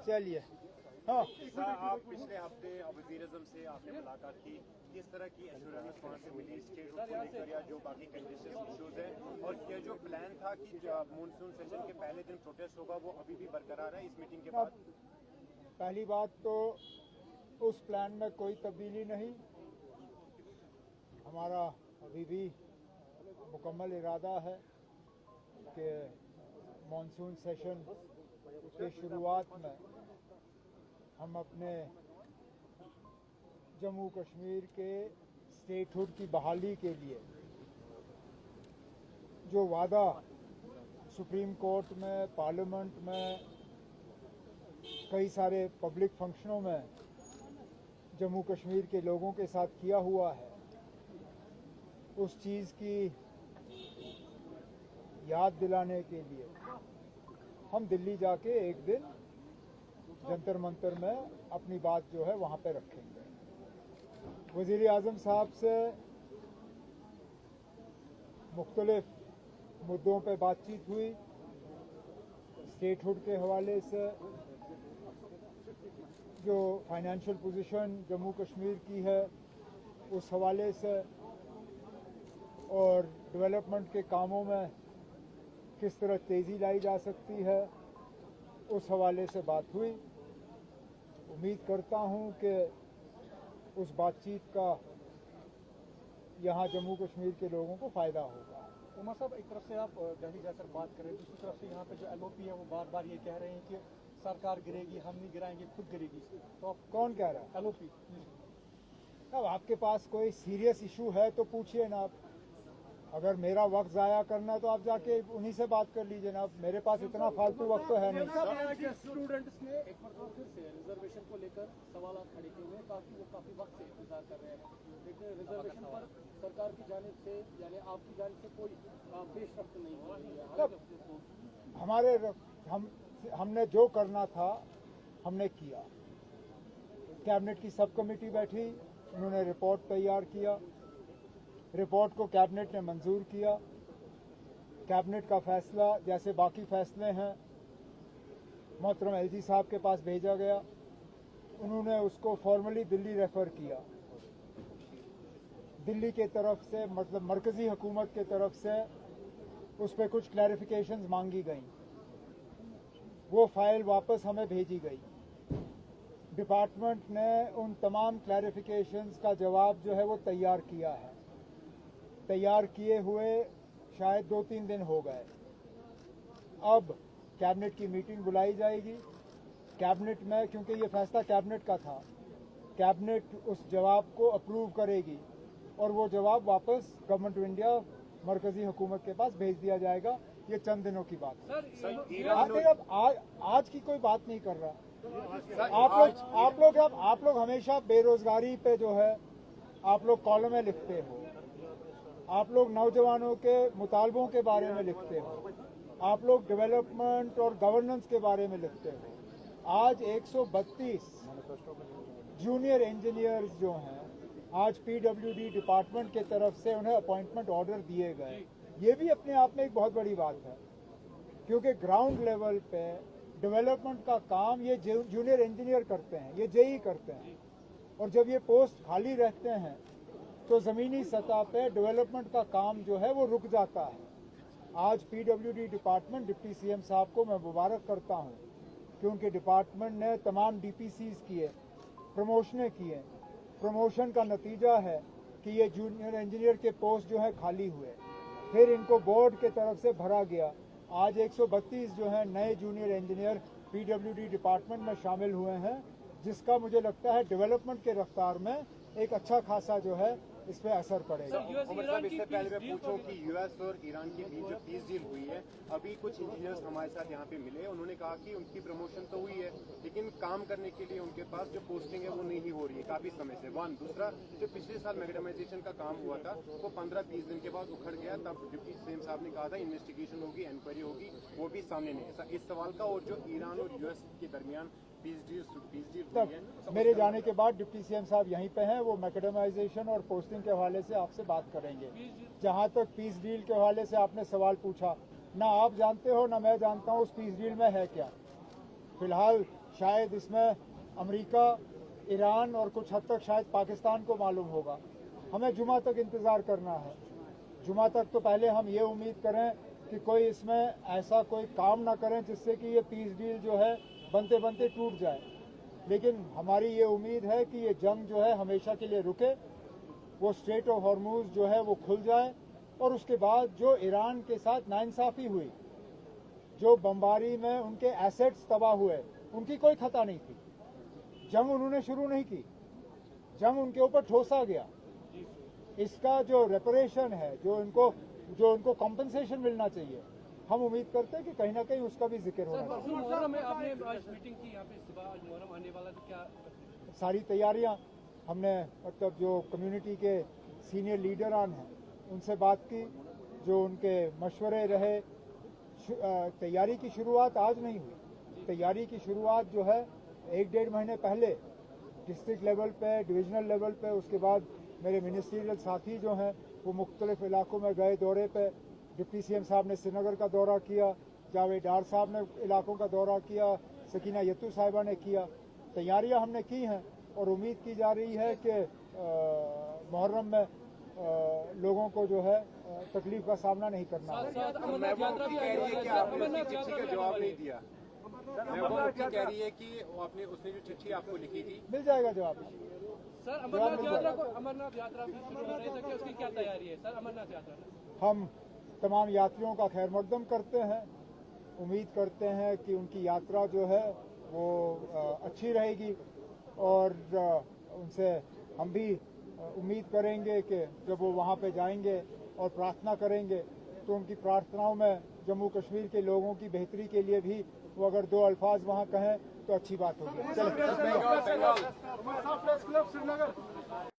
चलिए। हाँ, आप पिछले हफ्ते वज़ीर-ए-आज़म से आपने मुलाकात की, किस तरह की एश्योरेंस वहाँ से मिली स्टेट को लेकर या जो बाकी कंडीशन इश्यूज हैं, और ये जो प्लान था कि मानसून सेशन के पहले दिन प्रोटेस्ट होगा वो अभी भी बरकरार है इस मीटिंग के बाद? पहली बात तो उस प्लान में कोई तब्दीली नहीं। हमारा अभी भी मुकम्मल इरादा है कि मानसून सेशन के शुरुआत में हम अपने जम्मू कश्मीर के स्टेटहुड की बहाली के लिए जो वादा सुप्रीम कोर्ट में, पार्लियामेंट में, कई सारे पब्लिक फंक्शनों में जम्मू कश्मीर के लोगों के साथ किया हुआ है, उस चीज़ की याद दिलाने के लिए हम दिल्ली जाके एक दिन जंतर मंतर में अपनी बात जो है वहाँ पे रखेंगे। वज़ीर आज़म साहब से मुख्तलिफ मुद्दों पे बातचीत हुई, स्टेटहुड के हवाले से, जो फाइनेंशियल पोजीशन जम्मू कश्मीर की है उस हवाले से, और डेवलपमेंट के कामों में किस तरह तेज़ी लाई जा सकती है उस हवाले से बात हुई। उम्मीद करता हूं कि उस बातचीत का यहाँ जम्मू कश्मीर के लोगों को फ़ायदा होगा। उमर साहब, एक तरफ से आप दिल्ली जाकर बात कर रहे हैं, दूसरी तरफ से यहाँ पे जो LOP है वो बार बार ये कह रहे हैं कि सरकार गिरेगी, हम नहीं गिराएंगे, खुद गिरेगी। तो आप कौन कह रहा है? LOP। अब आपके पास कोई सीरियस इशू है तो पूछिए ना आप। अगर मेरा वक्त ज़ाया करना है तो आप जाके उन्हीं से बात कर लीजिए ना। मेरे पास इतना फालतू वक्त तो है नहीं। स्टूडेंट्स ने एक बार फिर से रिजर्वेशन को लेकर सवाल खड़े किए हुए, काफी वक्त से इंतजार कर रहे हैं, लेकिन रिजर्वेशन पर सरकार की जानिब से यानी आपकी जानिब से कोई पेशरफ्त नहीं हो रही है। हमने जो करना था हमने किया। कैबिनेट की सब कमेटी बैठी, उन्होंने रिपोर्ट तैयार किया, रिपोर्ट को कैबिनेट ने मंजूर किया। कैबिनेट का फैसला जैसे बाकी फैसले हैं मोहतरम LG साहब के पास भेजा गया, उन्होंने उसको फॉर्मली दिल्ली रेफर किया। दिल्ली के तरफ से, मतलब मरकजी हुकूमत के तरफ से उस पर कुछ क्लैरिफिकेशंस मांगी गई, वो फाइल वापस हमें भेजी गई। डिपार्टमेंट ने उन तमाम क्लैरिफिकेशंस का जवाब जो है वो तैयार किया है। तैयार किए हुए शायद 2-3 दिन हो गए। अब कैबिनेट की मीटिंग बुलाई जाएगी। कैबिनेट में, क्योंकि ये फैसला कैबिनेट का था, कैबिनेट उस जवाब को अप्रूव करेगी और वो जवाब वापस गवर्नमेंट ऑफ इंडिया, मरकजी हुकूमत के पास भेज दिया जाएगा। ये चंद दिनों की बात है। अब आज की कोई बात नहीं कर रहा। आप लोग हमेशा बेरोजगारी पे जो है आप लोग कॉलमें लिखते हो, आप लोग नौजवानों के मुतालबों के बारे में लिखते हो, आप लोग डेवलपमेंट और गवर्नेंस के बारे में लिखते हो। आज 132 जूनियर इंजीनियर्स जो हैं, आज PWD डिपार्टमेंट के तरफ से उन्हें अपॉइंटमेंट ऑर्डर दिए गए। ये भी अपने आप में एक बहुत बड़ी बात है, क्योंकि ग्राउंड लेवल पे डेवलपमेंट का काम ये जूनियर इंजीनियर करते हैं, ये JE करते हैं, और जब ये पोस्ट खाली रहते हैं तो ज़मीनी सतह पे डेवलपमेंट का काम जो है वो रुक जाता है। आज PWD डिपार्टमेंट, डिप्टी CM साहब को मैं मुबारक करता हूँ कि उनके डिपार्टमेंट ने तमाम DPCs किए, प्रमोशनें किए। प्रमोशन का नतीजा है कि ये जूनियर इंजीनियर के पोस्ट जो है खाली हुए, फिर इनको बोर्ड के तरफ से भरा गया। आज 132 जो है नए जूनियर इंजीनियर PWD डिपार्टमेंट में शामिल हुए हैं, जिसका मुझे लगता है डेवलपमेंट के रफ्तार में एक अच्छा खासा जो है इस पे असर पड़ेगा। इससे पहले मैं पूछूं कि US और ईरान के बीच जो पीस डील हुई है, अभी कुछ इंजीनियर्स हमारे साथ यहाँ पे मिले, उन्होंने कहा कि उनकी प्रमोशन तो हुई है लेकिन काम करने के लिए उनके पास जो पोस्टिंग है वो नहीं हो रही है काफी समय से। दूसरा, जो पिछले साल मैग्नेटाइजेशन का काम हुआ था वो 15-20 दिन के बाद उखड़ गया, तब डिप्टी CM साहब ने कहा था इन्वेस्टिगेशन होगी, इंक्वायरी होगी, वो भी सामने नहीं। इस सवाल का, और जो ईरान और US के दरमियान पीस डील मेरे जाने के बाद डिप्टी CM साहब यहीं पे हैं, वो मैकेडमाइजेशन और पोस्टिंग के हवाले से आपसे बात करेंगे। जहां तक पीस डील के हवाले से आपने सवाल पूछा, ना आप जानते हो ना मैं जानता हूं उस पीस डील में है क्या। फिलहाल शायद इसमें अमेरिका, ईरान और कुछ हद तक शायद पाकिस्तान को मालूम होगा। हमें जुमा तक इंतज़ार करना है। जुमा तक तो पहले हम ये उम्मीद करें कि कोई इसमें ऐसा कोई काम ना करें जिससे कि ये पीस डील जो है बनते बनते टूट जाए। लेकिन हमारी ये उम्मीद है कि ये जंग जो है हमेशा के लिए रुके, वो स्ट्रेट ऑफ हॉर्मुज जो है वो खुल जाए और उसके बाद जो ईरान के साथ नाइंसाफ़ी हुई, जो बमबारी में उनके एसेट्स तबाह हुए, उनकी कोई खता नहीं थी। जंग उन्होंने शुरू नहीं की, जंग उनके ऊपर ठोसा गया। इसका जो रेपरेशन है, जो उनको कॉम्पेंसेशन मिलना चाहिए, हम उम्मीद करते हैं कि कहीं ना कहीं उसका भी जिक्र होना चाहिए। मुहर्रम में आपने आज मीटिंग की यहाँ पे सुबह, आज मुहर्रम आने वाला, तो क्या सारी तैयारियां हमने मतलब जो कम्युनिटी के सीनियर लीडरान हैं उनसे बात की, जो उनके मशवरे रहे। तैयारी की शुरुआत आज नहीं हुई। तैयारी की शुरुआत जो है 1-1.5 महीने पहले डिस्ट्रिक्ट लेवल पे, डिविजनल लेवल पे, उसके बाद मेरे मिनिस्ट्रियल साथी जो हैं वो मुख्तलिफ इलाकों में गए दौरे पे। डिप्टी सीएम साहब ने श्रीनगर का दौरा किया, जावेद डार साहब ने इलाकों का दौरा किया, सकीना यत्तू साहिबा ने किया। तैयारियां हमने की हैं और उम्मीद की जा रही है कि मुहर्रम में लोगों को जो है तकलीफ का सामना नहीं करना है। जवाब नहीं दिया। महबूबा कह रही है कि वो आपने उसने जो चिट्ठी आपको लिखी थी, मिल जाएगा जवाब। सर अमरनाथ यात्रा भी शुरू हो रही है, तो उसकी क्या तैयारी है सर? अमरनाथ यात्रा हम तमाम यात्रियों का खैर मकदम करते हैं, उम्मीद करते हैं कि उनकी यात्रा जो है वो अच्छी रहेगी और उनसे हम भी उम्मीद करेंगे कि जब वो वहाँ पे जाएंगे और प्रार्थना करेंगे तो उनकी प्रार्थनाओं में जम्मू कश्मीर के लोगों की बेहतरी के लिए भी वो अगर 2 अल्फाज वहाँ कहें तो अच्छी बात होगी। चलो।